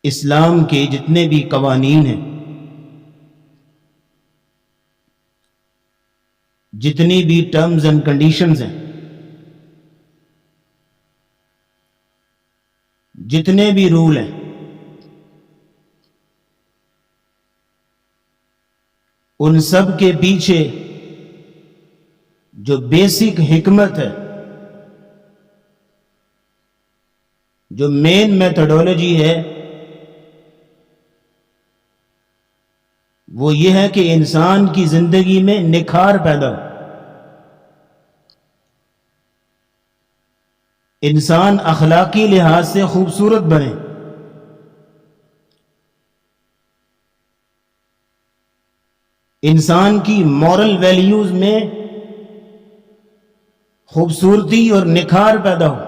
اسلام کے جتنے بھی قوانین ہیں، جتنی بھی ٹرمز اینڈ کنڈیشنز ہیں، جتنے بھی رول ہیں، ان سب کے پیچھے جو بیسک حکمت ہے، جو مین میتھڈولوجی ہے، وہ یہ ہے کہ انسان کی زندگی میں نکھار پیدا ہو، انسان اخلاقی لحاظ سے خوبصورت بنے، انسان کی مورل ویلیوز میں خوبصورتی اور نکھار پیدا ہو۔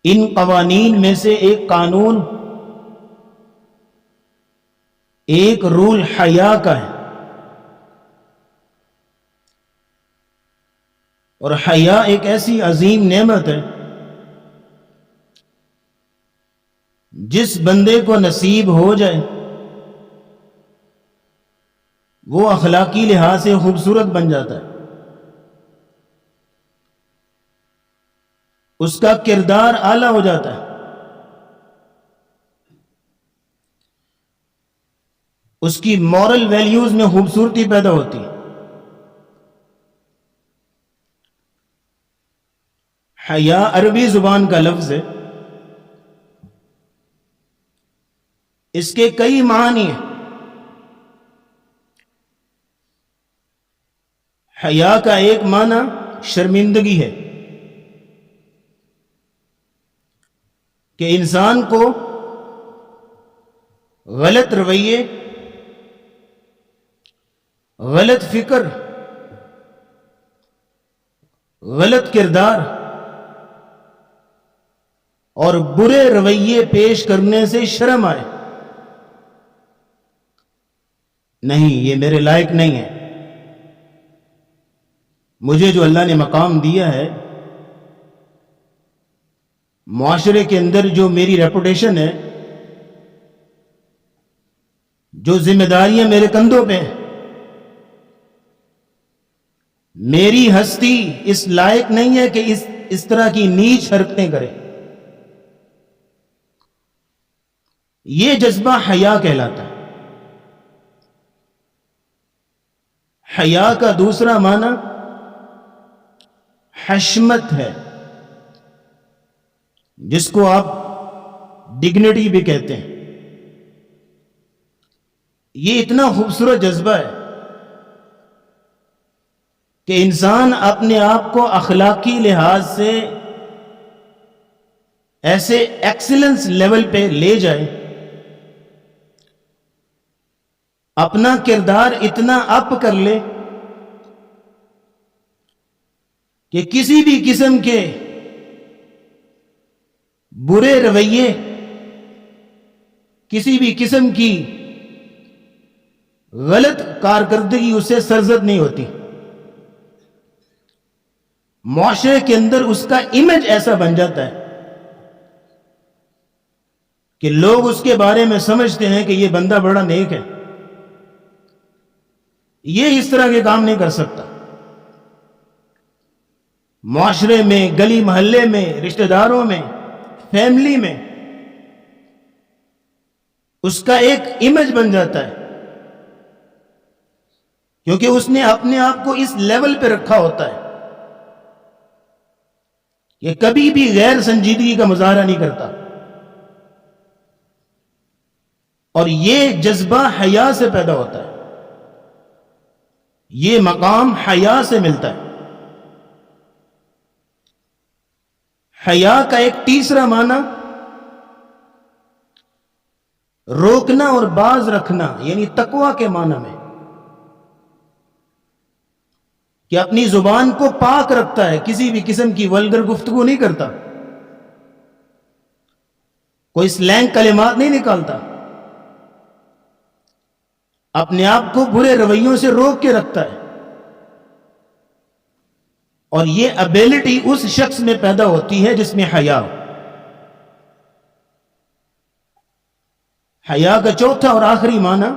ان قوانین میں سے ایک قانون، ایک رول حیا کا ہے، اور حیا ایک ایسی عظیم نعمت ہے جس بندے کو نصیب ہو جائے وہ اخلاقی لحاظ سے خوبصورت بن جاتا ہے، اس کا کردار اعلیٰ ہو جاتا ہے، اس کی مورل ویلیوز میں خوبصورتی پیدا ہوتی ہے۔ حیا عربی زبان کا لفظ ہے، اس کے کئی معنی ہیں۔ حیا کا ایک معنی شرمندگی ہے، کہ انسان کو غلط رویے، غلط فکر، غلط کردار اور برے رویے پیش کرنے سے شرم آئے، نہیں یہ میرے لائق نہیں ہے، مجھے جو اللہ نے مقام دیا ہے، معاشرے کے اندر جو میری ریپوٹیشن ہے، جو ذمہ داریاں میرے کندھوں پہ ہیں، میری ہستی اس لائق نہیں ہے کہ اس طرح کی نیچ حرکتیں کرے۔ یہ جذبہ حیا کہلاتا ہے۔ حیا کا دوسرا معنی حشمت ہے، جس کو آپ ڈگنیٹی بھی کہتے ہیں۔ یہ اتنا خوبصورت جذبہ ہے کہ انسان اپنے آپ کو اخلاقی لحاظ سے ایسے ایکسلنس لیول پہ لے جائے، اپنا کردار اتنا اپ کر لے کہ کسی بھی قسم کے برے رویے، کسی بھی قسم کی غلط کارکردگی اس سے سرزد نہیں ہوتی، معاشرے کے اندر اس کا امیج ایسا بن جاتا ہے کہ لوگ اس کے بارے میں سمجھتے ہیں کہ یہ بندہ بڑا نیک ہے، یہ اس طرح کے کام نہیں کر سکتا۔ معاشرے میں، گلی محلے میں، رشتہ داروں میں، فیملی میں اس کا ایک امیج بن جاتا ہے، کیونکہ اس نے اپنے آپ کو اس لیول پہ رکھا ہوتا ہے کہ کبھی بھی غیر سنجیدگی کا مظاہرہ نہیں کرتا، اور یہ جذبہ حیا سے پیدا ہوتا ہے، یہ مقام حیا سے ملتا ہے۔ حیا کا ایک تیسرا معنی روکنا اور باز رکھنا، یعنی تقوی کے معنی میں، کہ اپنی زبان کو پاک رکھتا ہے، کسی بھی قسم کی ولگر گفتگو نہیں کرتا، کوئی سلینگ کلمات نہیں نکالتا، اپنے آپ کو برے رویوں سے روک کے رکھتا ہے، اور یہ ابیلٹی اس شخص میں پیدا ہوتی ہے جس میں حیا ہو۔ حیا کا چوتھا اور آخری معنی،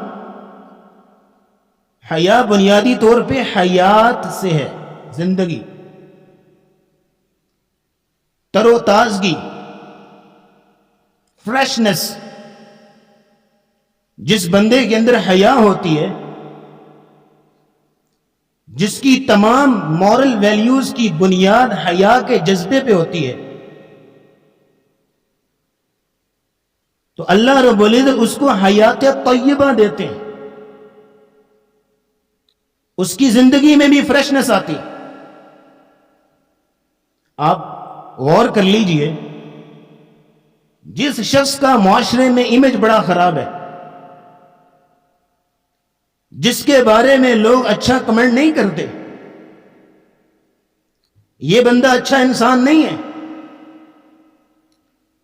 حیا بنیادی طور پہ حیات سے ہے، زندگی، تر و تازگی، فریشنس۔ جس بندے کے اندر حیا ہوتی ہے، جس کی تمام مورل ویلیوز کی بنیاد حیا کے جذبے پہ ہوتی ہے، تو اللہ رب العزت اس کو حیات طیبہ دیتے ہیں، اس کی زندگی میں بھی فریشنس آتی۔ آپ غور کر لیجئے، جس شخص کا معاشرے میں امیج بڑا خراب ہے، جس کے بارے میں لوگ اچھا کمنٹ نہیں کرتے، یہ بندہ اچھا انسان نہیں ہے،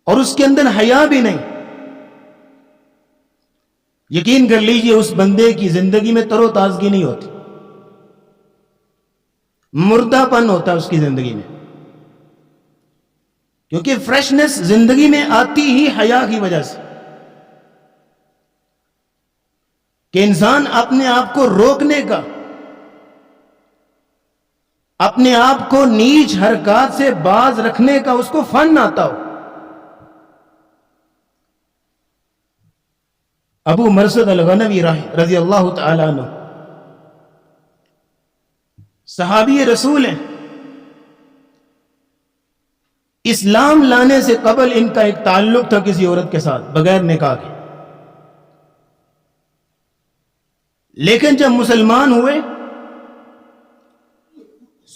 اور اس کے اندر حیا بھی نہیں، یقین کر لیجئے اس بندے کی زندگی میں تر و تازگی نہیں ہوتی، مردہ پن ہوتا ہے اس کی زندگی میں، کیونکہ فریشنس زندگی میں آتی ہی حیا کی وجہ سے، کہ انسان اپنے آپ کو روکنے کا، اپنے آپ کو نیچ حرکات سے باز رکھنے کا اس کو فن آتا ہو۔ ابو مرثد الغنوی رضی اللہ تعالیٰ عنہ صحابی رسول ہیں، اسلام لانے سے قبل ان کا ایک تعلق تھا کسی عورت کے ساتھ بغیر نکاح کے، لیکن جب مسلمان ہوئے،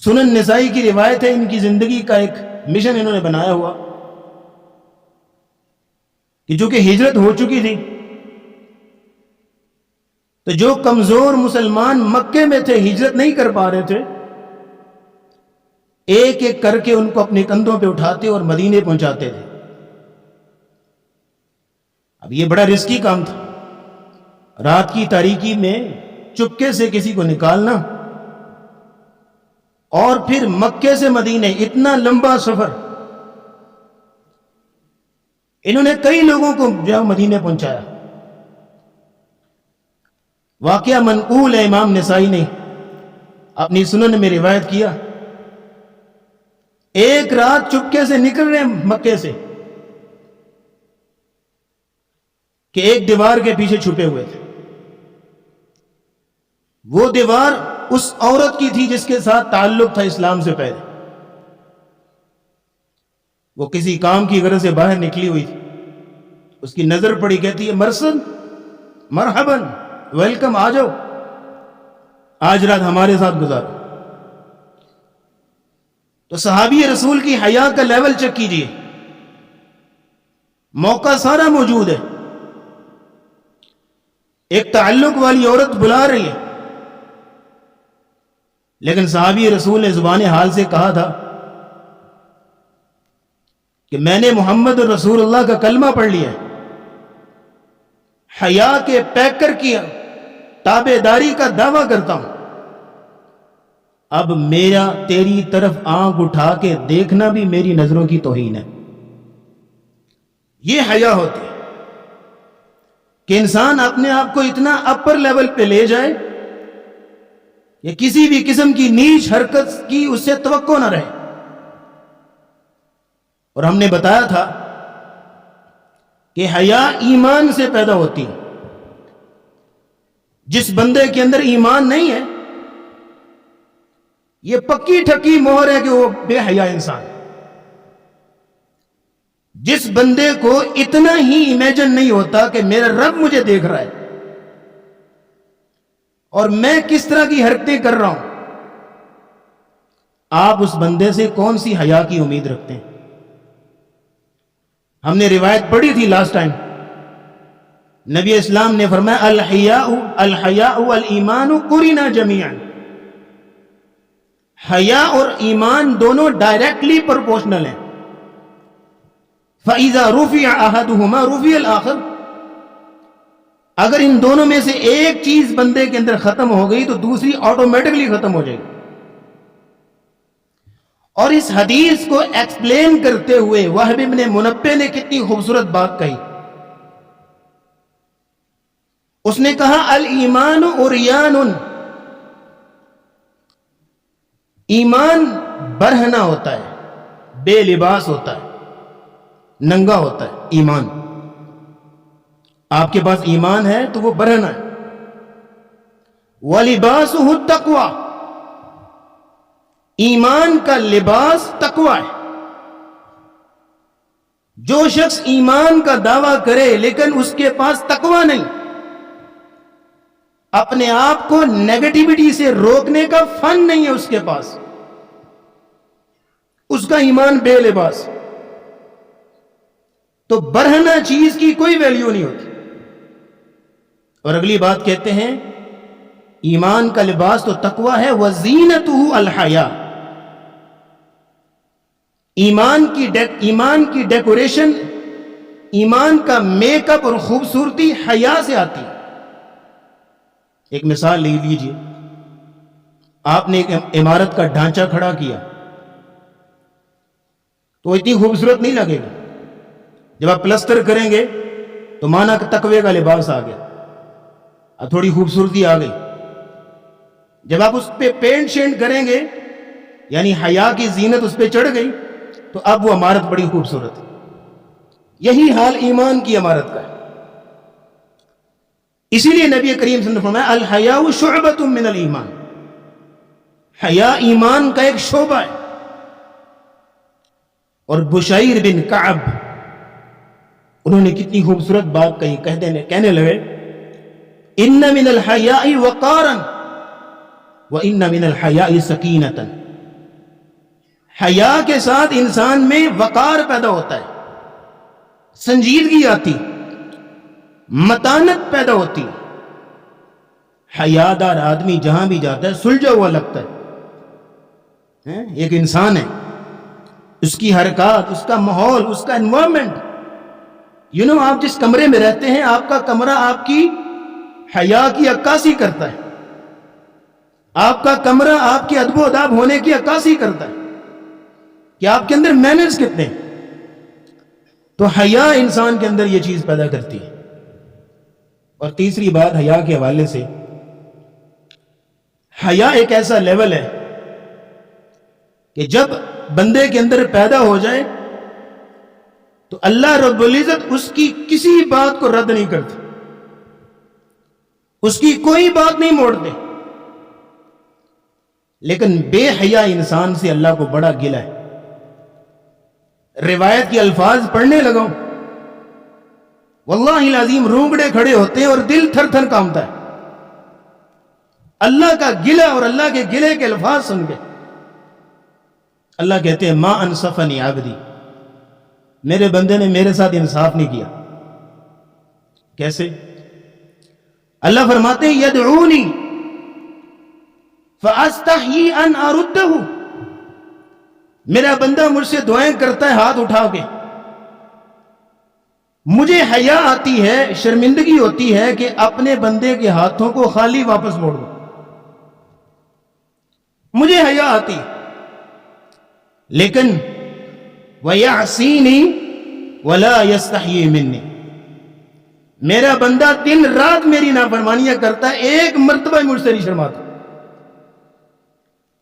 سنن نسائی کی روایت ہے، ان کی زندگی کا ایک مشن انہوں نے بنایا ہوا کہ جو کہ ہجرت ہو چکی تھی، تو جو کمزور مسلمان مکے میں تھے، ہجرت نہیں کر پا رہے تھے، ایک ایک کر کے ان کو اپنے کندھوں پہ اٹھاتے اور مدینے پہنچاتے تھے۔ اب یہ بڑا رسکی کام تھا، رات کی تاریکی میں چپکے سے کسی کو نکالنا، اور پھر مکے سے مدینے، اتنا لمبا سفر۔ انہوں نے کئی لوگوں کو جو مدینے پہنچایا، واقعہ منقول ہے، امام نسائی نے اپنی سنن میں روایت کیا، ایک رات چپکے سے نکل رہے مکے سے کہ ایک دیوار کے پیچھے چھپے ہوئے تھے، وہ دیوار اس عورت کی تھی جس کے ساتھ تعلق تھا اسلام سے پہلے، وہ کسی کام کی غرض سے باہر نکلی ہوئی تھی، اس کی نظر پڑی، کہتی ہے مرثد مرحباً، ویلکم، آ جاؤ، آج رات ہمارے ساتھ گزارو۔ تو صحابی رسول کی حیا کا لیول چیک کیجئے، موقع سارا موجود ہے، ایک تعلق والی عورت بلا رہی ہے، لیکن صحابی رسول نے زبان حال سے کہا تھا کہ میں نے محمد رسول اللہ کا کلمہ پڑھ لیا، حیا کے پیکر کیا، تابع داری کا دعویٰ کرتا ہوں، اب میرا تیری طرف آنکھ اٹھا کے دیکھنا بھی میری نظروں کی توہین ہے۔ یہ حیا ہوتی ہے کہ انسان اپنے آپ کو اتنا اپر لیول پہ لے جائے کہ کسی بھی قسم کی نیچ حرکت کی اس سے توقع نہ رہے۔ اور ہم نے بتایا تھا کہ حیا ایمان سے پیدا ہوتی ہے، جس بندے کے اندر ایمان نہیں ہے، یہ پکی ٹھکی مہر ہے کہ وہ بے حیا انسان۔ جس بندے کو اتنا ہی امیجن نہیں ہوتا کہ میرا رب مجھے دیکھ رہا ہے اور میں کس طرح کی حرکتیں کر رہا ہوں، آپ اس بندے سے کون سی حیا کی امید رکھتے ہیں؟ ہم نے روایت پڑھی تھی لاسٹ ٹائم، نبی اسلام نے فرمایا الحیاء والایمان قرنا جمیعا، حیا اور ایمان دونوں ڈائریکٹلی پروپورشنل ہیں، فَإِذَا رُفِعَ أَحَدُهُمَا رُفِعَ الْآخَرُ، اگر ان دونوں میں سے ایک چیز بندے کے اندر ختم ہو گئی تو دوسری آٹومیٹکلی ختم ہو جائے گی۔ اور اس حدیث کو ایکسپلین کرتے ہوئے وہب ابن منبہ نے کتنی خوبصورت بات کہی. اس نے کہا الایمان عریان، ایمان برہنہ ہوتا ہے، بے لباس ہوتا ہے، ننگا ہوتا ہے. ایمان، آپ کے پاس ایمان ہے تو وہ برہنہ ہے. وَلِبَاسُهُ التَّقْوَى، ایمان کا لباس تقوی ہے. جو شخص ایمان کا دعویٰ کرے لیکن اس کے پاس تقوی نہیں، اپنے آپ کو نیگیٹیوٹی سے روکنے کا فن نہیں ہے اس کے پاس، اس کا ایمان بے لباس. تو برہنہ چیز کی کوئی ویلیو نہیں ہوتی. اور اگلی بات کہتے ہیں ایمان کا لباس تو تقوی ہے. وَزِینَتُهُ الْحَیَاءُ، ایمان کی ڈیکوریشن، ایمان کا میک اپ اور خوبصورتی حیا سے آتی ہے. ایک مثال لے لیجئے، آپ نے ایک عمارت کا ڈھانچہ کھڑا کیا تو اتنی خوبصورت نہیں لگے گا. جب آپ پلسٹر کریں گے تو مانا کہ تقوی کا لباس آ گیا، اب تھوڑی خوبصورتی آ گئی. جب آپ اس پہ پینٹ شینٹ کریں گے یعنی حیا کی زینت اس پہ چڑھ گئی تو اب وہ عمارت بڑی خوبصورت ہے. یہی حال ایمان کی عمارت کا ہے. اسی لیے نبی کریم صلی اللہ علیہ وسلم نے فرمایا الحیاء شعبۃ من الایمان، حیا ایمان کا ایک شعبہ ہے. اور بشیر بن کعب انہوں نے کتنی خوبصورت بات کہی، کہنے لگے ان من الحیاء وقارا وان من الحیاء سکینۃ. حیا کے ساتھ انسان میں وقار پیدا ہوتا ہے، سنجیدگی آتی، متانت پیدا ہوتی. حیادار آدمی جہاں بھی جاتا ہے سلجھا ہوا لگتا ہے. ایک انسان ہے، اس کی حرکات، اس کا ماحول، اس کا انوائرمنٹ، آپ جس کمرے میں رہتے ہیں آپ کا کمرہ آپ کی حیا کی عکاسی کرتا ہے. آپ کا کمرہ آپ کے ادب و اداب ہونے کی عکاسی کرتا ہے کہ آپ کے اندر مینرز کتنے ہیں. تو حیا انسان کے اندر یہ چیز پیدا کرتی ہے. اور تیسری بات حیا کے حوالے سے، حیا ایک ایسا لیول ہے کہ جب بندے کے اندر پیدا ہو جائے تو اللہ رب العزت اس کی کسی بات کو رد نہیں کرتے، اس کی کوئی بات نہیں موڑتے. لیکن بے حیا انسان سے اللہ کو بڑا گلہ ہے. روایت کے الفاظ پڑھنے لگا واللہ العظیم رونگڑے کھڑے ہوتے ہیں اور دل تھر تھر کانپتا ہے اللہ کا گلہ اور اللہ کے گلے کے الفاظ سن کے. اللہ کہتے ہیں ما انصفنی عبدی، میرے بندے نے میرے ساتھ انصاف نہیں کیا. کیسے؟ اللہ فرماتے ہیں یدعونی فاستحیی ان اردہ، میرا بندہ مجھ سے دعائیں کرتا ہے ہاتھ اٹھا کے، مجھے حیا آتی ہے، شرمندگی ہوتی ہے کہ اپنے بندے کے ہاتھوں کو خالی واپس موڑ دوں. مجھے حیا آتی، لیکن وَيَعْصِينِي وَلَا يَسْتَحْيِي مِنِّي، میرا بندہ دن رات میری نافرمانیاں کرتا ہے، ایک مرتبہ مجھ سے نہیں شرماتا،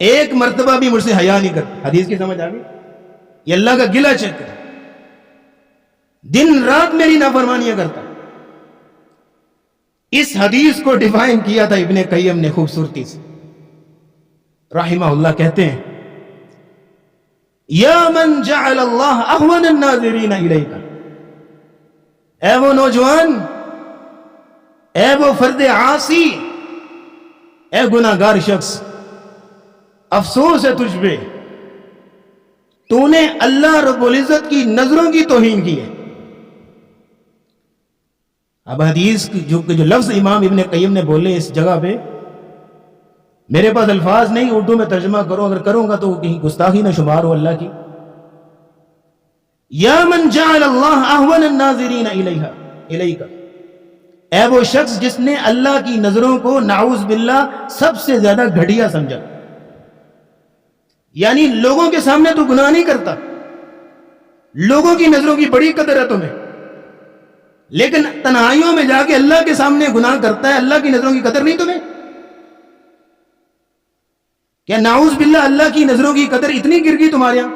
ایک مرتبہ بھی مجھ سے حیا نہیں کرتا. حدیث کی سمجھ آ گئی؟ یہ اللہ کا گلہ چیک کرے، دن رات میری نافرمانیاں کرتا. اس حدیث کو ڈیفائن کیا تھا ابن قیم نے خوبصورتی سے رحمہ اللہ. کہتے ہیں یا من جعل اللہ اہون الناظرین الیک، اے وہ نوجوان، اے وہ فرد عاصی، اے گناہگار شخص، افسوس ہے تجھ پہ، تو نے اللہ رب العزت کی نظروں کی توہین کی ہے. اب حدیث جو لفظ امام ابن قیم نے بولے اس جگہ پہ، میرے پاس الفاظ نہیں اردو میں ترجمہ کرو، اگر کروں گا تو کہیں گستاخی نہ شمار ہو اللہ کی. یا من جعل اللہ اہون الناظرین الیک، اے وہ شخص جس نے اللہ کی نظروں کو نعوذ باللہ سب سے زیادہ گھٹیا سمجھا. یعنی لوگوں کے سامنے تو گناہ نہیں کرتا، لوگوں کی نظروں کی بڑی قدر ہے تمہیں، لیکن تنہائیوں میں جا کے اللہ کے سامنے گناہ کرتا ہے، اللہ کی نظروں کی قدر نہیں تمہیں؟ کیا نعوذ باللہ اللہ کی نظروں کی قدر اتنی گر گئی تمہارے یہاں؟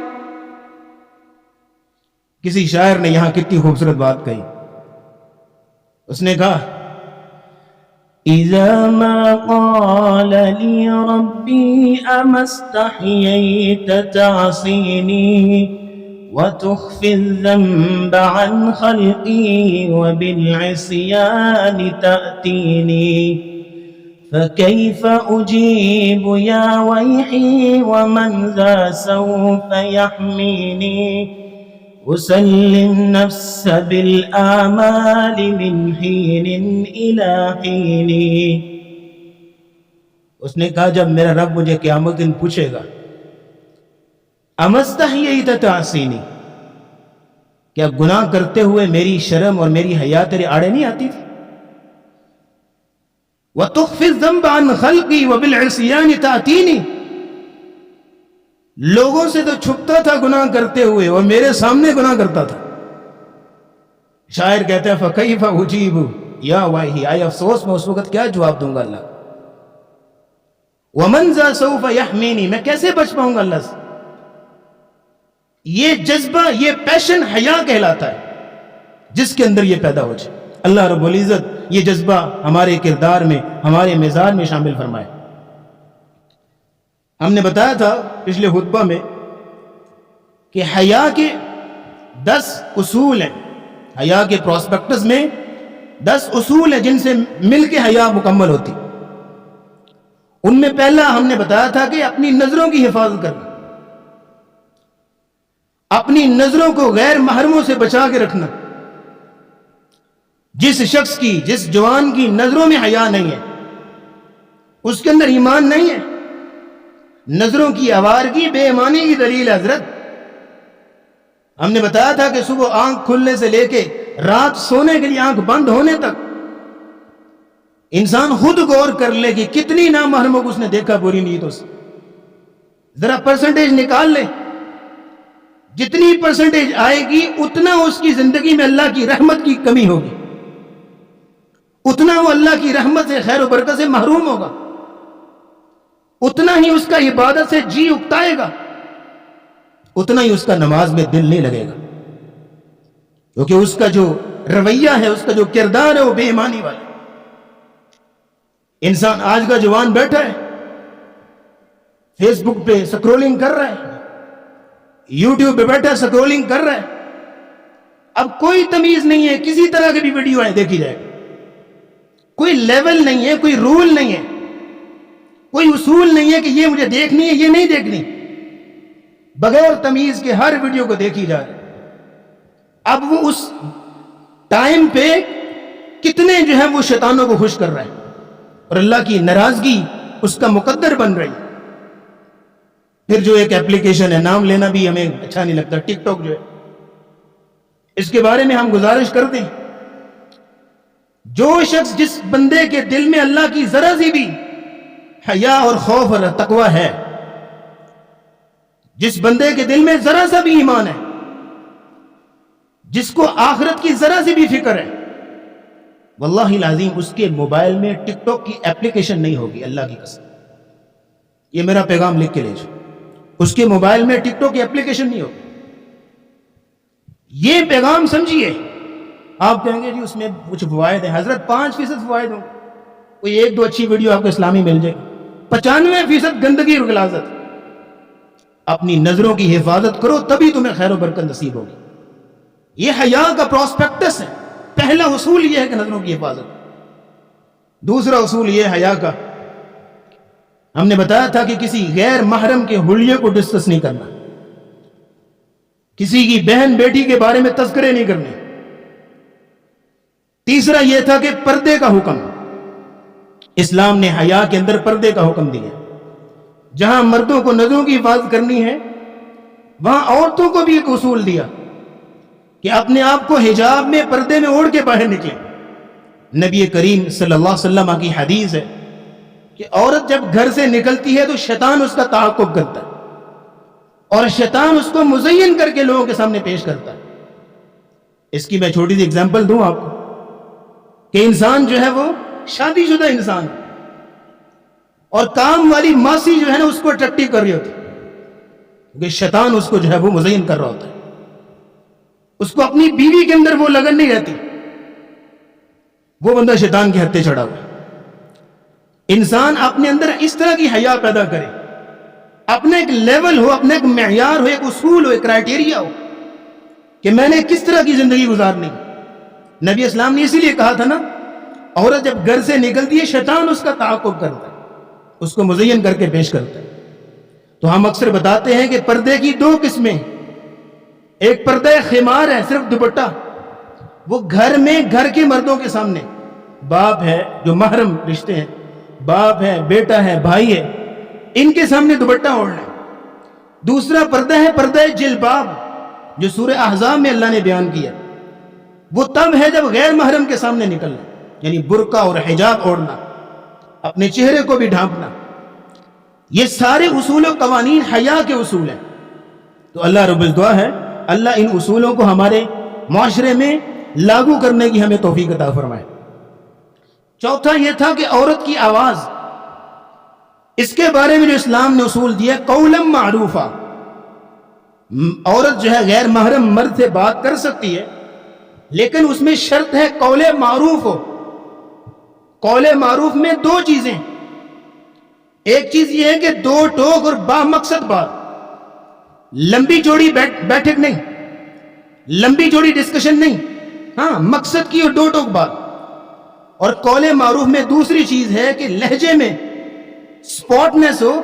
کسی شاعر نے یہاں کتنی خوبصورت بات کہی، اس نے کہا اذا ما قال لي ربي اما استحييت تعصيني وتخفي الذنب عن خلقي وبالعصيان تأتيني فكيف أجيب يا ويحي ومن ذا سوف يحميني أسلم نفس بالآمال من حين إلى حين. اس نے کہا جب میرا رب مجھے قیامت دن پوچھے گا امستحییت تعصینی، کیا گناہ کرتے ہوئے میری شرم اور میری حیا تیرے آڑے نہیں آتی تھی؟ وَتُخْفِي الذَّنْبَ عَنْ خَلْقِي وَبِالْعِصْيَانِ تَأْتِينِي، لوگوں سے تو چھپتا تھا گناہ کرتے ہوئے اور میرے سامنے گناہ کرتا تھا. شاعر کہتا ہے فَكَيْفَ أُجِيبُ يَا وَيْحِي، آئے افسوس میں اس وقت کیا جواب دوں گا اللہ. وَمَنْ ذَا سَوْفَ يَحْمِينِي، میں کیسے بچ پاؤں گا اللہ سے؟ یہ جذبہ، یہ پیشن حیا کہلاتا ہے جس کے اندر یہ پیدا ہو جائے. اللہ رب العزت یہ جذبہ ہمارے کردار میں، ہمارے مزاج میں شامل فرمائے. ہم نے بتایا تھا پچھلے خطبہ میں کہ حیا کے 10 اصول ہیں، حیا کے پراسپیکٹس میں 10 اصول ہیں جن سے مل کے حیا مکمل ہوتی. ان میں پہلا ہم نے بتایا تھا کہ اپنی نظروں کی حفاظت کرنا، اپنی نظروں کو غیر محرموں سے بچا کے رکھنا. جس شخص کی، جس جوان کی نظروں میں حیا نہیں ہے اس کے اندر ایمان نہیں ہے. نظروں کی آوارگی بے ایمانی کی دلیل ہے حضرت. ہم نے بتایا تھا کہ صبح آنکھ کھلنے سے لے کے رات سونے کے لیے آنکھ بند ہونے تک انسان خود غور کر لے کہ کتنی نامحرموں کو اس نے دیکھا بری نیتوں سے. ذرا پرسنٹیج نکال لے، جتنی پرسنٹیج آئے گی اتنا اس کی زندگی میں اللہ کی رحمت کی کمی ہوگی، اتنا وہ اللہ کی رحمت سے، خیر و برکت سے محروم ہوگا، اتنا ہی اس کا عبادت سے جی اکتائے گا، اتنا ہی اس کا نماز میں دل نہیں لگے گا، کیونکہ اس کا جو رویہ ہے، اس کا جو کردار ہے وہ بے ایمانی والا. انسان آج کا جوان بیٹھا ہے فیس بک پہ سکرولنگ کر رہا ہے، یوٹیوب پہ بیٹھا سکرولنگ کر رہا ہے، اب کوئی تمیز نہیں ہے، کسی طرح کی بھی ویڈیو آئے دیکھی جائے، کوئی لیول نہیں ہے، کوئی رول نہیں ہے، کوئی اصول نہیں ہے کہ یہ مجھے دیکھنی ہے یہ نہیں دیکھنی، بغیر تمیز کے ہر ویڈیو کو دیکھی جا رہی. اب وہ اس ٹائم پہ کتنے جو ہے وہ شیطانوں کو خوش کر رہا ہے اور اللہ کی ناراضگی اس کا مقدر بن رہی. پھر جو ایک ایپلیکیشن ہے، نام لینا بھی ہمیں اچھا نہیں لگتا، ٹک ٹاک جو ہے، اس کے بارے میں ہم گزارش کرتے ہیں جو شخص، جس بندے کے دل میں اللہ کی ذرا سی بھی حیا اور خوف اور تقوی ہے، جس بندے کے دل میں ذرا سا بھی ایمان ہے، جس کو آخرت کی ذرا سی بھی فکر ہے، واللہ العظیم اس کے موبائل میں ٹک ٹاک کی ایپلیکیشن نہیں ہوگی. اللہ کی قسم، یہ میرا پیغام لکھ کے لے جاؤ، اس کے موبائل میں ٹک ٹاک کی ایپلیکیشن نہیں ہوگی. یہ پیغام سمجھیے. آپ کہیں گے جی اس میں کچھ فوائد ہیں، حضرت 5% فوائد ہوں، کوئی 1-2 اچھی ویڈیو آپ کو اسلامی مل جائے، 95% گندگی اور غلاظت. اپنی نظروں کی حفاظت کرو تبھی تمہیں خیر و برکت نصیب ہوگی. یہ حیا کا پراسپیکٹس ہے. پہلا اصول یہ ہے کہ نظروں کی حفاظت. دوسرا اصول یہ حیا کا، ہم نے بتایا تھا کہ کسی غیر محرم کے حلیے کو ڈسکس نہیں کرنا، کسی کی بہن بیٹی کے بارے میں تذکرے نہیں کرنے. تیسرا یہ تھا کہ پردے کا حکم، اسلام نے حیا کے اندر پردے کا حکم دیا. جہاں مردوں کو نظروں کی حفاظت کرنی ہے وہاں عورتوں کو بھی ایک اصول دیا کہ اپنے آپ کو حجاب میں، پردے میں اوڑھ کے باہر نکلیں. نبی کریم صلی اللہ علیہ وسلم کی حدیث ہے کہ عورت جب گھر سے نکلتی ہے تو شیطان اس کا تعاقب کرتا ہے. اور شیطان اس کو مزین کر کے لوگوں کے سامنے پیش کرتا ہے. اس کی میں چھوٹی سی اگزامپل دوں آپ کو کہ انسان جو ہے وہ شادی شدہ انسان ہے اور کام والی ماسی جو ہے نا اس کو اٹریکٹیو کر رہی ہوتی ہے کیونکہ شیطان اس کو جو ہے وہ مزین کر رہا ہوتا ہے. اس کو اپنی بیوی کے اندر وہ لگن نہیں رہتی. وہ بندہ شیطان کے ہتھے چڑھا ہوا ہے. انسان اپنے اندر اس طرح کی حیا پیدا کرے, اپنا ایک لیول ہو, اپنا ایک معیار ہو, ایک اصول ہو, ایک کرائٹیریا ہو کہ میں نے کس طرح کی زندگی گزارنی. نبی اسلام نے اسی لیے کہا تھا نا, عورت جب گھر سے نکلتی ہے شیطان اس کا تعاقب کرتا ہے, اس کو مزین کر کے پیش کرتا ہے. تو ہم اکثر بتاتے ہیں کہ پردے کی دو قسمیں, ایک پردہ خمار ہے صرف دوپٹہ, وہ گھر میں گھر کے مردوں کے سامنے, باپ ہے جو محرم رشتے ہیں, باپ ہے, بیٹا ہے, بھائی ہے, ان کے سامنے دوپٹہ اوڑھنا ہے. دوسرا پردہ ہے پردہ جلباب جو سورہ احزاب میں اللہ نے بیان کیا, وہ تب ہے جب غیر محرم کے سامنے نکلنا, یعنی برقع اور حجاب اوڑھنا, اپنے چہرے کو بھی ڈھانپنا. یہ سارے اصول و قوانین حیا کے اصول ہیں. تو اللہ رب الدعا ہے اللہ ان اصولوں کو ہمارے معاشرے میں لاگو کرنے کی ہمیں توفیق عطا فرمائے. چوتھا یہ تھا کہ عورت کی آواز, اس کے بارے میں جو اسلام نے اصول دیا قولا معروفا. عورت جو ہے غیر محرم مرد سے بات کر سکتی ہے لیکن اس میں شرط ہے قول معروف ہو. قول معروف میں دو چیزیں, ایک چیز یہ ہے کہ دو ٹوک اور با مقصد بات, لمبی چوڑی بیٹھک نہیں, لمبی چوڑی ڈسکشن نہیں, ہاں مقصد کی اور دو ٹوک بات. اور قول معروف میں دوسری چیز ہے کہ لہجے میں سپورٹنس ہو,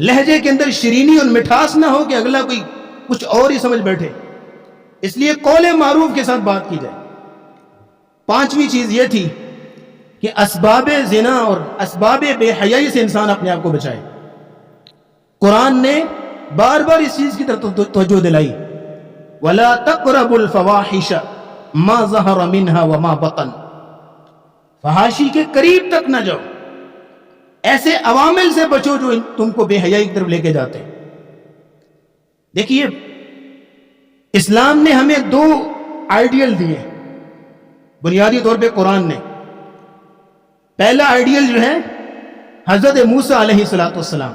لہجے کے اندر شیرینی اور مٹھاس نہ ہو کہ اگلا کوئی کچھ اور ہی سمجھ بیٹھے, اس لیے قول معروف کے ساتھ بات کی جائے. پانچویں چیز یہ تھی کہ اسباب زنا اور اسباب بے حیائی سے انسان اپنے آپ کو بچائے. قرآن نے بار بار اس چیز کی طرف توجہ دلائی, وَلَا تَقْرَبُوا الْفَوَاحِشَ مَا ظَهَرَ مِنْهَا وَمَا بَطَنَ. فحاشی کے قریب تک نہ جاؤ, ایسے عوامل سے بچو جو تم کو بے حیائی کی طرف لے کے جاتے ہیں. دیکھیے اسلام نے ہمیں دو آئیڈیل دیے بنیادی طور پہ قرآن نے. پہلا آئیڈیل جو ہے حضرت موسیٰ علیہ السلام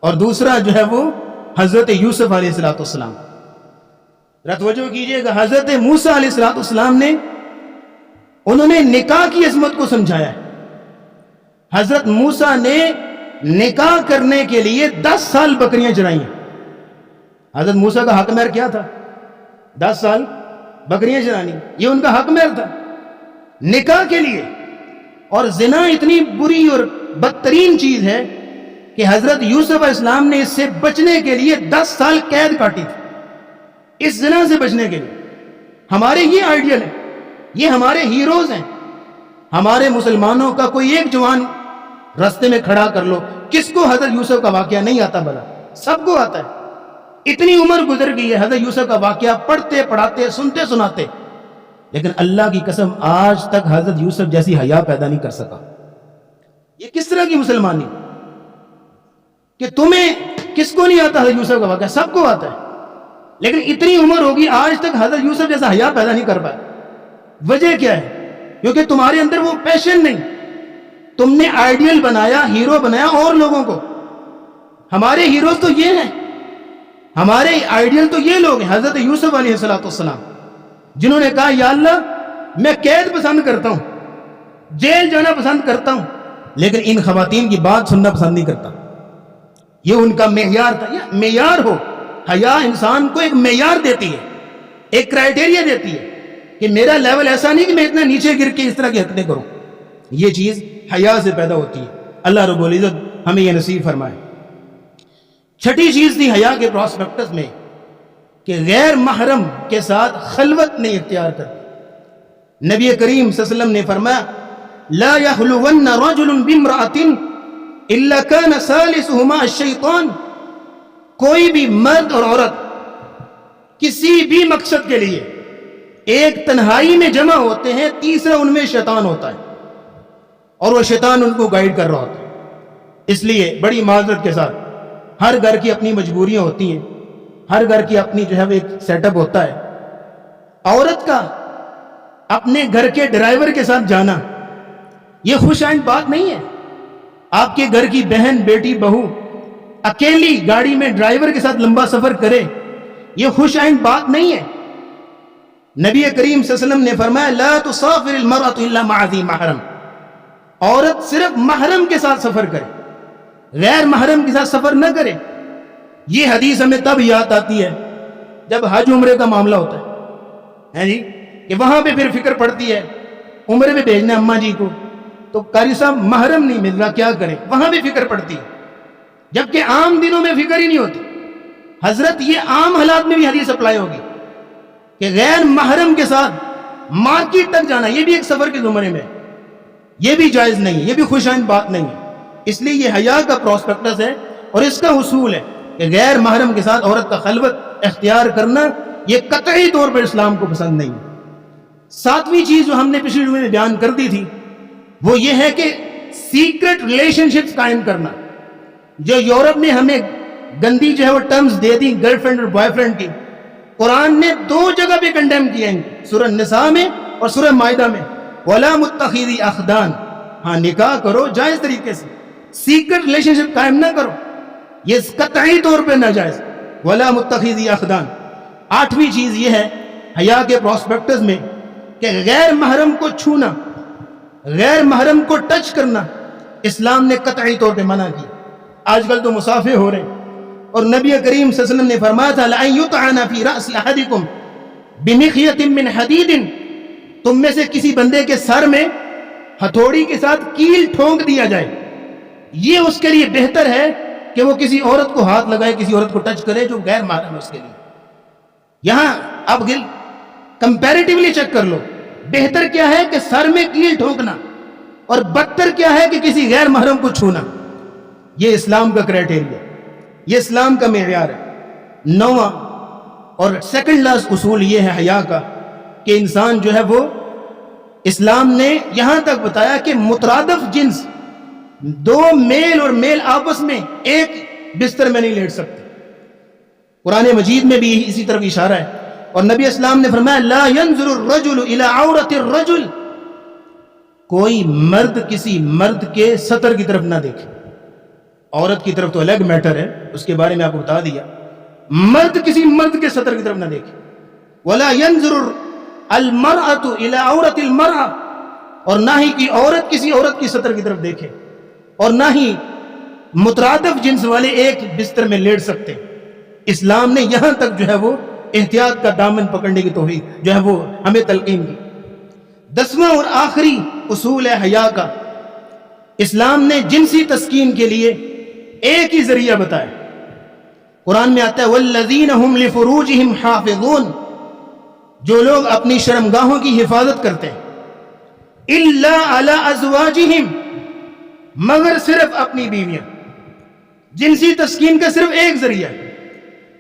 اور دوسرا جو ہے وہ حضرت یوسف علیہ السلام. توجہ کیجئے گا, حضرت موسیٰ علیہ السلام نے انہوں نے نکاح کی عظمت کو سمجھایا ہے. حضرت موسیٰ نے نکاح کرنے کے لیے 10 سال بکریاں چرائی ہیں. حضرت موسیٰ کا حق مہر کیا تھا؟ 10 سال بکریاں چرانی, یہ ان کا حق مہر تھا نکاح کے لیے. اور زنا اتنی بری اور بدترین چیز ہے کہ حضرت یوسف علیہ السلام نے اس سے بچنے کے لیے 10 سال قید کاٹی تھی, اس زنا سے بچنے کے لیے. ہمارے یہ آئیڈیل ہے, یہ ہمارے ہیروز ہیں. ہمارے مسلمانوں کا کوئی ایک جوان راستے میں کھڑا کر لو, کس کو حضرت یوسف کا واقعہ نہیں آتا؟ بلا سب کو آتا ہے. اتنی عمر گزر گئی ہے حضرت یوسف کا واقعہ پڑھتے پڑھاتے سنتے سناتے, لیکن اللہ کی قسم آج تک حضرت یوسف جیسی حیا پیدا نہیں کر سکا. یہ کس طرح کی مسلمانی کہ تمہیں کس کو نہیں آتا حضرت یوسف کا واقعہ؟ سب کو آتا ہے, لیکن اتنی عمر ہوگی آج تک حضرت یوسف جیسا حیا پیدا نہیں کر پائے. وجہ کیا ہے؟ کیونکہ تمہارے اندر وہ پیشن نہیں, تم نے آئیڈیل بنایا, ہیرو بنایا اور لوگوں کو. ہمارے ہیروز تو یہ ہیں, ہمارے آئیڈیل تو یہ لوگ ہیں, حضرت یوسف علیہ السلام, جنہوں نے کہا یا اللہ میں قید پسند کرتا ہوں, جیل جانا پسند کرتا ہوں, لیکن ان خواتین کی بات سننا پسند نہیں کرتا. یہ ان کا معیار تھا. یہ معیار ہو, حیا انسان کو ایک معیار دیتی ہے, ایک کرائٹیریا دیتی ہے کہ میرا لیول ایسا نہیں کہ میں اتنا نیچے گر کے اس طرح کی حرکتیں کروں. یہ چیز حیا سے پیدا ہوتی ہے. اللہ رب العزت ہمیں یہ نصیب فرمائے. چھٹی چیز تھی حیا کے پراسپیکٹس میں کہ غیر محرم کے ساتھ خلوت نہیں اختیار کرتی. نبی کریم صلی اللہ علیہ وسلم نے فرمایا لا يخلون رجل بامرأة الا كان ثالثهما الشیطان. کوئی بھی مرد اور عورت کسی بھی مقصد کے لیے ایک تنہائی میں جمع ہوتے ہیں, تیسرا ان میں شیطان ہوتا ہے اور وہ شیطان ان کو گائیڈ کر رہا ہوتا ہے. اس لیے بڑی معذرت کے ساتھ ہر گھر کی اپنی مجبوریاں ہوتی ہیں، ہر گھر کی اپنی جو ہے وہ ایک سیٹ اپ ہوتا ہے. عورت کا اپنے گھر کے ڈرائیور کے ساتھ جانا یہ خوش آئند بات نہیں ہے. آپ کے گھر کی بہن، بیٹی، بہو اکیلی گاڑی میں ڈرائیور کے ساتھ لمبا سفر کرے، یہ خوش آئند بات نہیں ہے. نبی کریم صلی اللہ علیہ وسلم نے فرمایا لا تسافر المرأة الا مع ذی محرم، عورت صرف محرم کے ساتھ سفر کرے، غیر محرم کے ساتھ سفر نہ کرے. یہ حدیث ہمیں تب یاد آتی ہے جب حج عمرے کا معاملہ ہوتا ہے جی، کہ وہاں پہ پھر فکر پڑتی ہے عمرے میں بھیجنا اماں جی کو، تو قاری صاحب محرم نہیں مل رہا کیا کریں، وہاں بھی فکر پڑتی ہے، جبکہ عام دنوں میں فکر ہی نہیں ہوتی. حضرت یہ عام حالات میں بھی حدیث اپلائی ہوگی کہ غیر محرم کے ساتھ مارکیٹ تک جانا یہ بھی ایک سفر کے زمرے میں، یہ بھی جائز نہیں ہے، یہ بھی خوش آئند بات نہیں ہے. اس لیے یہ حیا کا پروسپیکٹس ہے اور اس کا اصول ہے کہ غیر محرم کے ساتھ عورت کا خلوت اختیار کرنا یہ قطعی طور پر اسلام کو پسند نہیں ہے. ساتویں چیز جو ہم نے پچھلے جمعے میں بیان کر دی تھی وہ یہ ہے کہ سیکرٹ ریلیشن شپس قائم کرنا. جو یورپ نے ہمیں گندی جو ہے وہ ٹرمز دے دی گرل فرینڈ اور بوائے فرینڈ کی، قرآن نے 2 جگہ پہ کنڈیم کیا ہیں، سورہ نساء میں اور سورہ مائدہ میں. وَلَا مُتَّخِذِي أَخْدَانِ، ہاں نکاح کرو جائز طریقے سے، سیکرٹ ریلیشن شپ قائم نہ کرو، یہ قطعی طور پہ ناجائز. وَلَا مُتَّخِذِي أَخْدَانِ. 8ویں چیز یہ ہے حیا کے پروسپیکٹس میں کہ غیر محرم کو چھونا، غیر محرم کو ٹچ کرنا اسلام نے قطعی طور پہ منع کی. آج کل تو مسافر ہو رہے ہیں اور نبی کریم صلی اللہ علیہ وسلم نے فرمایا تھا لَأَن يُطْعَنَ فِي رَأْسِ أَحَدِكُمْ بِمِخْيَةٍ مِّنْ حَدِيدٍ، تم میں سے کسی بندے کے سر میں ہتھوڑی کے ساتھ کیل ٹھونک دیا جائے، یہ اس کے لیے بہتر ہے کہ وہ کسی عورت کو ہاتھ لگائے، کسی عورت کو ٹچ کرے جو غیر محرم ہے اس کے لیے. یہاں اب کمپیریٹیولی چیک کر لو، بہتر کیا ہے کہ سر میں کیل ٹھونکنا اور بدتر کیا ہے کہ کسی غیر محرم کو چھونا. یہ اسلام کا کرائٹیریا، یہ اسلام کا معیار ہے. 9واں اور سیکنڈ لاسٹ اصول یہ ہے حیا کا کہ انسان جو ہے وہ اسلام نے یہاں تک بتایا کہ مترادف جنس 2 میل اور میل آپس میں ایک بستر میں نہیں لیٹ سکتے. قرآن مجید میں بھی اسی طرف اشارہ ہے اور نبی اسلام نے فرمایا لا ينظر الرجل الى عورت الرجل، کوئی مرد کسی مرد کے سطر کی طرف نہ دیکھے. عورت کی طرف تو الگ میٹر ہے، اس کے بارے میں آپ کو بتا دیا. مرد کسی مرد کے سطر کی طرف نہ دیکھے. ولا ينظر المرأة الى عورت المرأة، اور نہ ہی کی عورت کسی عورت کی سطر کی طرف دیکھے، اور نہ ہی مترادف جنس والے ایک بستر میں لیٹ سکتے. اسلام نے یہاں تک جو ہے وہ احتیاط کا دامن پکڑنے کی توفیق جو ہے وہ ہمیں تلقین کی. 10واں اور آخری اصول ہے حیا کا، اسلام نے جنسی تسکین کے لیے ایک ہی ذریعہ بتایا. قرآن میں آتا ہے وَالَّذِينَ هُمْ لِفُرُوجِهِمْ حَافِظُونَ، جو لوگ اپنی شرمگاہوں کی حفاظت کرتے ہیں، إِلَّا عَلَىٰ أَزْوَاجِهِمْ، مگر صرف اپنی بیویاں. جنسی تسکین کا صرف ایک ذریعہ.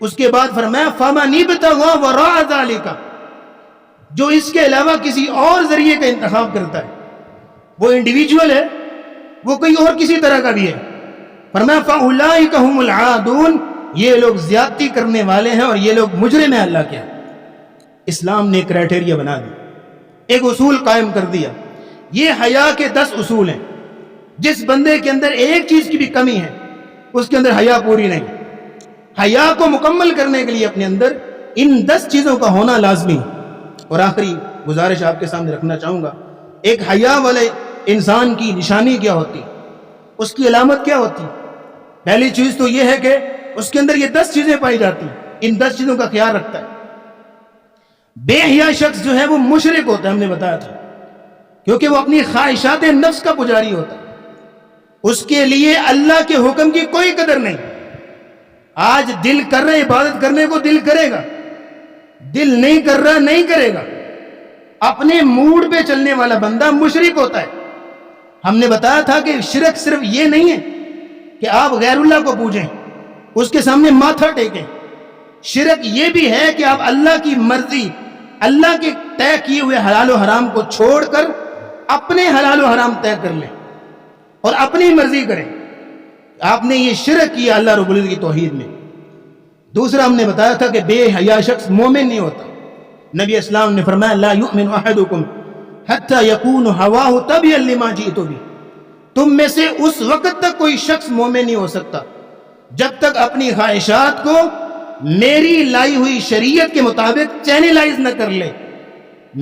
اس کے بعد فرمایا فَمَنِ ابْتَغَىٰ وَرَاءَ ذَلِكَ، جو اس کے علاوہ کسی اور ذریعے کا انتخاب کرتا ہے، وہ انڈیویجول ہے، وہ کوئی اور کسی طرح کا بھی ہے، فرمایا فَأُولَٰئِكَ هُمُ الْعَادُونَ، یہ لوگ زیادتی کرنے والے ہیں اور یہ لوگ مجرم ہیں اللہ کے. اسلام نے کرائٹیریا بنا دی، ایک اصول قائم کر دیا. یہ حیا کے 10 اصول ہیں. جس بندے کے اندر ایک چیز کی بھی کمی ہے اس کے اندر حیا پوری نہیں. حیا کو مکمل کرنے کے لیے اپنے اندر ان 10 چیزوں کا ہونا لازمی. اور آخری گزارش آپ کے سامنے رکھنا چاہوں گا، ایک حیا والے انسان کی نشانی کیا ہوتی، اس کی علامت کیا ہوتی. پہلی چیز تو یہ ہے کہ اس کے اندر یہ 10 چیزیں پائی جاتی، ان 10 چیزوں کا خیال رکھتا ہے. بے حیا شخص جو ہے وہ مشرک ہوتا ہے، ہم نے بتایا تھا، کیونکہ وہ اپنی خواہشات نفس کا پجاری ہوتا ہے. اس کے لیے اللہ کے حکم کی کوئی قدر نہیں. آج دل کر رہا ہے عبادت کرنے کو، دل کرے گا، دل نہیں کر رہا نہیں کرے گا. اپنے موڈ پہ چلنے والا بندہ مشرک ہوتا ہے. ہم نے بتایا تھا کہ شرک صرف یہ نہیں ہے کہ آپ غیر اللہ کو پوجیں، اس کے سامنے ماتھا ٹیکیں. شرک یہ بھی ہے کہ آپ اللہ کی مرضی، اللہ کے طے کیے ہوئے حلال و حرام کو چھوڑ کر اپنے حلال و حرام طے کر لیں اور اپنی مرضی کریں. آپ نے یہ شرک کیا اللہ رب العزت کی توحید میں. دوسرا ہم نے بتایا تھا کہ بے حیا شخص مومن نہیں ہوتا. نبی اسلام نے فرمایا لا یؤمن احدکم حتی یکون ہواہ تبعا لما جئت بہ. تم میں سے اس وقت تک کوئی شخص مومن نہیں ہو سکتا جب تک اپنی خواہشات کو میری لائی ہوئی شریعت کے مطابق چینلائز نہ کر لے,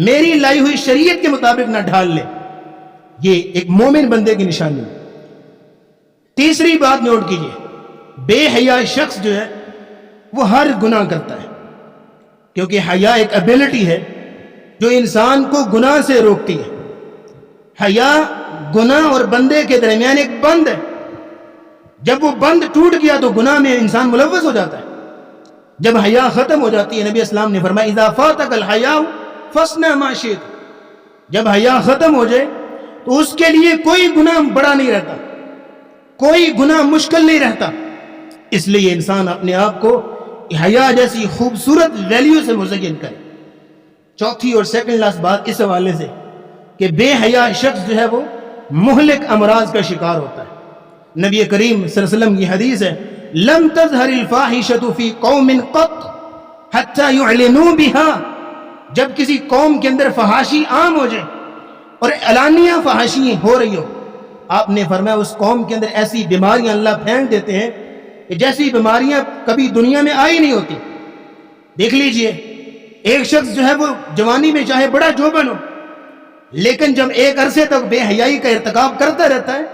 میری لائی ہوئی شریعت کے مطابق نہ ڈھال لے. یہ ایک مومن بندے کی نشانی ہے. تیسری بات نوٹ کیجئے, بے حیا شخص جو ہے وہ ہر گناہ کرتا ہے, کیونکہ حیا ایک ایبلٹی ہے جو انسان کو گناہ سے روکتی ہے. حیا گناہ اور بندے کے درمیان ایک بند ہے. جب وہ بند ٹوٹ گیا تو گناہ میں انسان ملوث ہو جاتا ہے. جب حیا ختم ہو جاتی ہے, نبی اسلام نے فرمایا اذا فاتک الحیاء فاصنع ما شئت. جب حیا ختم ہو جائے تو اس کے لیے کوئی گناہ بڑا نہیں رہتا, کوئی گناہ مشکل نہیں رہتا. اس لیے انسان اپنے آپ کو حیا جیسی خوبصورت ویلیو سے مزین کرے. چوتھی اور سیکنڈ لاسٹ بات اس حوالے سے کہ بے حیا شخص جو ہے وہ مہلک امراض کا شکار ہوتا ہے. نبی کریم صلی اللہ علیہ وسلم کی حدیث ہے لم تظہر الفاحشۃ فی قوم قط حتی یعلنوا بها. جب کسی قوم کے اندر فحاشی عام ہو جائے اور اعلانیہ فحاشی ہو رہی ہو, آپ نے فرمایا اس قوم کے اندر ایسی بیماریاں اللہ پھینک دیتے ہیں کہ جیسی بیماریاں کبھی دنیا میں آئی نہیں ہوتی. دیکھ لیجئے, ایک شخص جو ہے وہ جوانی میں چاہے بڑا جوبن ہو, لیکن جب ایک عرصے تک بے حیائی کا ارتکاب کرتا رہتا ہے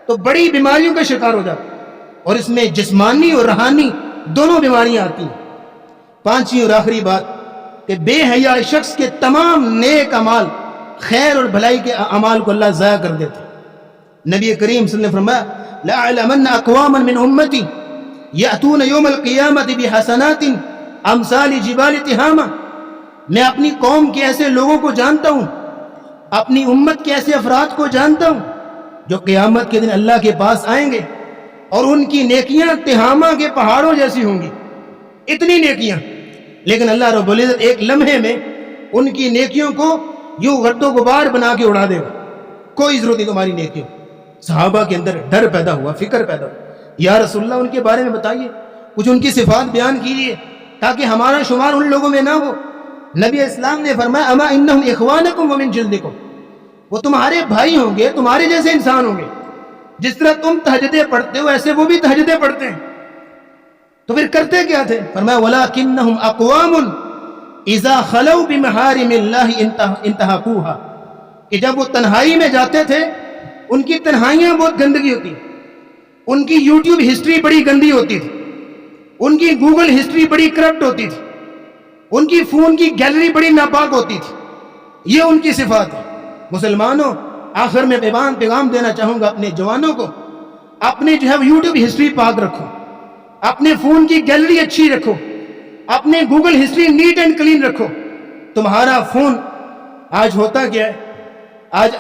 تو بڑی بیماریوں کا شکار ہو جاتا ہے, اور اس میں جسمانی اور روحانی دونوں بیماریاں آتی ہیں. پانچویں اور آخری بات کہ بے حیا شخص کے تمام نیک اعمال, خیر اور بھلائی کے اعمال کو اللہ ضائع کر دیتے. نبی کریم صلی اللہ علیہ وسلم نے فرمایا لأعلمن اقواما من امتی یأتون یوم القیامت بحسنات امثال جبال تہامہ. میں اپنی قوم کے ایسے لوگوں کو جانتا ہوں, اپنی امت کے ایسے افراد کو جانتا ہوں جو قیامت کے دن اللہ کے پاس آئیں گے اور ان کی نیکیاں تہامہ کے پہاڑوں جیسی ہوں گی. اتنی نیکیاں, لیکن اللہ رب العزت ایک لمحے میں ان کی نیکیوں کو یوں گرد و غبار بنا کے اڑا دے گا. کوئی ضرورت نہیں تمہاری نیکیوں. صحابہ کے اندر ڈر پیدا ہوا, فکر پیدا ہوا, یا رسول اللہ ان کے بارے میں بتائیے, کچھ ان کی صفات بیان کیجیے تاکہ ہمارا شمار ان لوگوں میں نہ ہو. نبی اسلام نے فرمایا اما انہم اخوانکم ومن جلدکم. وہ تمہارے بھائی ہوں گے, تمہارے جیسے انسان ہوں گے. جس طرح تم تہجدیں پڑھتے ہو ایسے وہ بھی تہجدیں پڑھتے ہیں. تو پھر کرتے کیا تھے؟ فرمایا ولکنہم اقوام اذا خلو بمحارم اللہ انتہکوہا. کہ جب وہ تنہائی میں جاتے تھے ان کی تنہائیاں بہت گندگی ہوتی, ان کی یوٹیوب ہسٹری بڑی گندی ہوتی تھی, ان کی گوگل ہسٹری بڑی کرپٹ ہوتی تھی, ان کی فون کی گیلری بڑی ناپاک ہوتی تھی. یہ ان کی صفات ہے. مسلمانوں, آخر میں پیغام دینا چاہوں گا اپنے جوانوں کو, اپنے جو ہے یوٹیوب ہسٹری پاک رکھو, اپنے فون کی گیلری اچھی رکھو, اپنے Google history neat and clean رکھو. تمہارا فون آج ہوتا کیا ہے, آج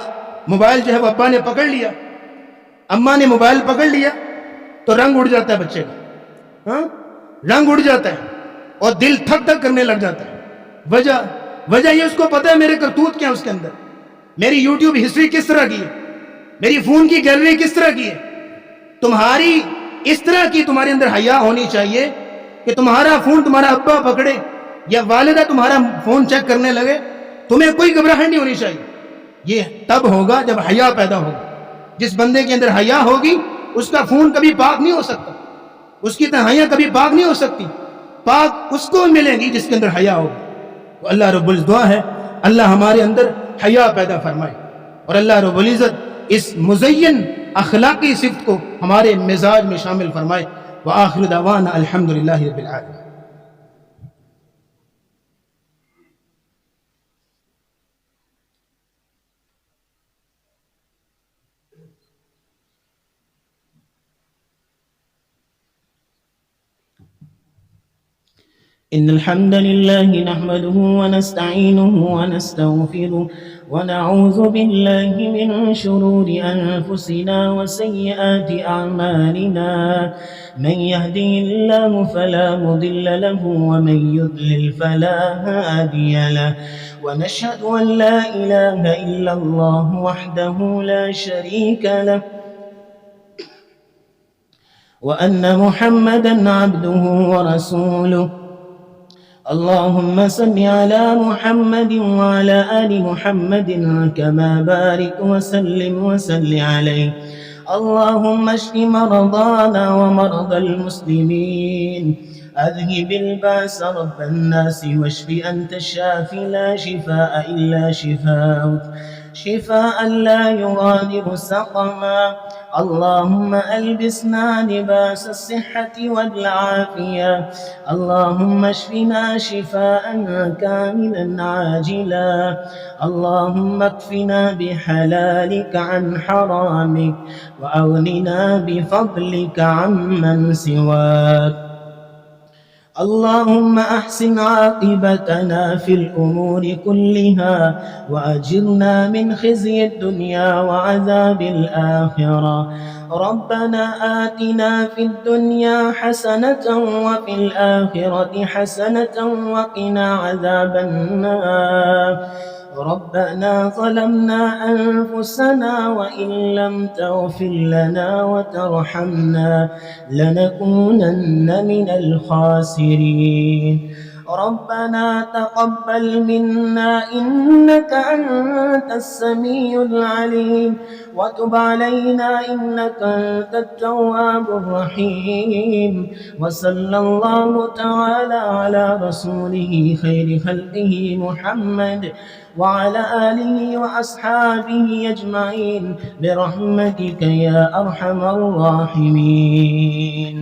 موبائل جو ہے وہ ابا نے پکڑ لیا, اماں نے موبائل پکڑ لیا تو رنگ اڑ جاتا ہے بچے کا, رنگ اڑ جاتا ہے اور دل تھک تھک کرنے لگ جاتا ہے. وجہ یہ اس کو پتہ ہے میرے کرتوت کیا اس کے اندر, میری یوٹیوب ہسٹری کس طرح کی ہے, میری فون کی گیلری کس طرح کی ہے. تمہاری اس طرح کی تمہارے اندر حیا ہونی چاہیے کہ تمہارا فون تمہارا ابا پکڑے یا والدہ تمہارا فون چیک کرنے لگے, تمہیں کوئی گھبراہٹ نہیں ہونی چاہیے. یہ تب ہوگا جب حیا پیدا ہوگا. جس بندے کے اندر حیا ہوگی اس کا فون کبھی پاک نہیں ہو سکتا, اس کی تنہائیاں کبھی پاک نہیں ہو سکتی. پاک اس کو ملیں گی جس کے اندر حیا ہوگی. تو اللہ رب العزت دعا ہے اللہ ہمارے اندر حیا پیدا فرمائے, اور اللہ رب العزت اس مزین اخلاقی صفت کو ہمارے مزاج میں شامل فرمائے. وآخر دعوانا الحمدللہ رب العالمین. إن الحمد لله نحمده ونستعينه ونستغفره ونعوذ بالله من شرور أنفسنا وسيئات أعمالنا من يهده الله فلا مضل له ومن يضلل فلا هادي له ونشهد أن لا إله إلا الله وحده لا شريك له وأن محمدا عبده ورسوله. اللهم صل على محمد وعلى آل محمد كما بارك وسلم عليه. اللهم اشف مرضانا ومرضى المسلمين، أذهب الباس رب الناس واشف أنت الشافي لا شفاء إلا شفاؤك، شفاء لا يغادر سقما. اللهم ألبسنا لباس الصحة والعافية. اللهم اشفنا شفاء كاملا عاجلا. اللهم اكفنا بحلالك عن حرامك، وأغننا بفضلك عمن سواك. اللهم أحسن عاقبتنا في الأمور كلها، وأجرنا من خزي الدنيا وعذاب الآخرة. ربنا آتنا في الدنيا حسنة وفي الآخرة حسنة وقنا عذاب النار. ربنا ظلمنا أنفسنا وإن لم تغفر لنا وترحمنا لنكونن من الخاسرين. ربنا تقبل منا إنك أنت السميع العليم، وتب علينا إنك أنت التواب الرحيم. وصلى الله تعالى على رسوله خير خلقه محمد وعلى آله وأصحابه أجمعين برحمتك يا أرحم الراحمين.